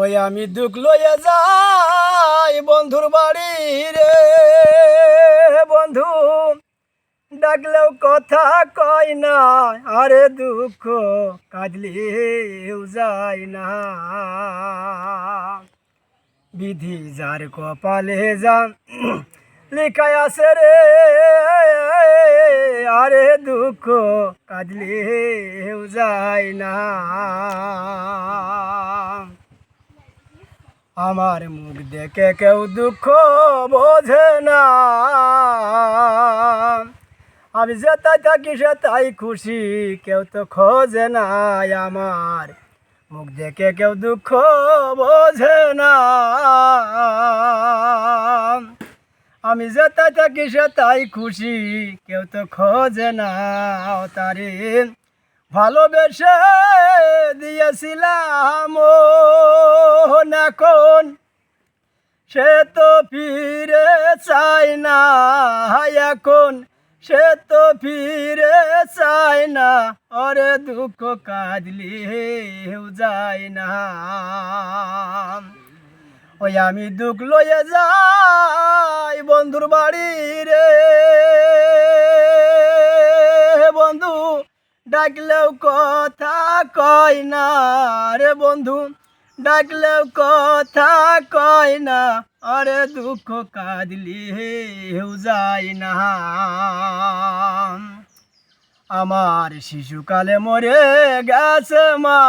ওই আমি দুঃখ লইয়া যাই বন্ধুর বাড়ি রে বন্ধু, ডাকলেও কথা কয় না, আরে দুঃখ কাঁদলেও যায় না। বিধি যার কপালে যান লেখায় আছে রে, আরে দুঃখ কাঁদলেও যায় না। আমার মুখ দেখে কেউ দুঃখ বোঝে না, আমি যেতাই থাকি সেটাই খুশি, কেউ তো খোঁজে না। আমার মুখ দেখে কেউ দুঃখ বোঝে না, আমি যেতাই থাকি সেটাই খুশি, কেউ তো খোঁজে না। তারে ভালোবেসে দিয়েছিলাম এখন সে তো ফিরে চায় না, এখন সে তো ফিরে চায় না, ওরে দুঃখ কাঁদলেও যায় না। ওই আমি দুঃখ লইয়ে যাই বন্ধুর বাড়ি রে বন্ধু, ডাকলেও কথা কয় না রে বন্ধু, ডাকলেও কথা কয় না, আরে দুঃখ কাঁদলেও যায় না। আমার শিশুকালে মরে গেছে মা,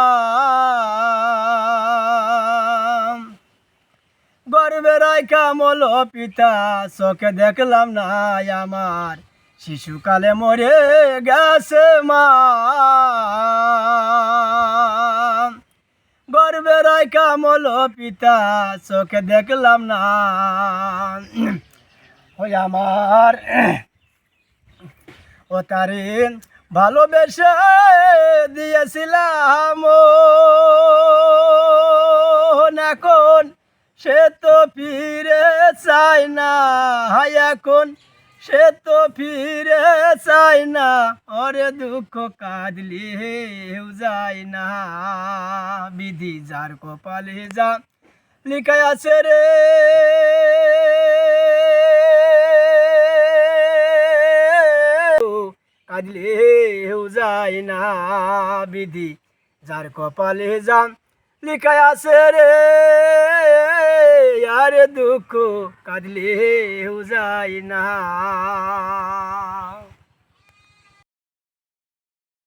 গর্বে রাইখা মল পিতা, চোখে দেখলাম না। আমার শিশুকালে মরে গেছে মা, গর্বে রাইখা মল পিতা, চোখে দেখলাম না। ওই আমার ও তারে ভালোবেসে দিয়েছিলাম এখন সে তো ফিরে চায় না, এখন সে তো ফিরে চায় না, ওরে দুঃখ কাঁদলেও যায় না। বিধি যার কপালে যা লিখায় আছে রে, কাঁদলেও যায় না। বিধি যার কপালে যা লিখায় আছে রে, আরে দুঃখ কাঁদলেও যায় না।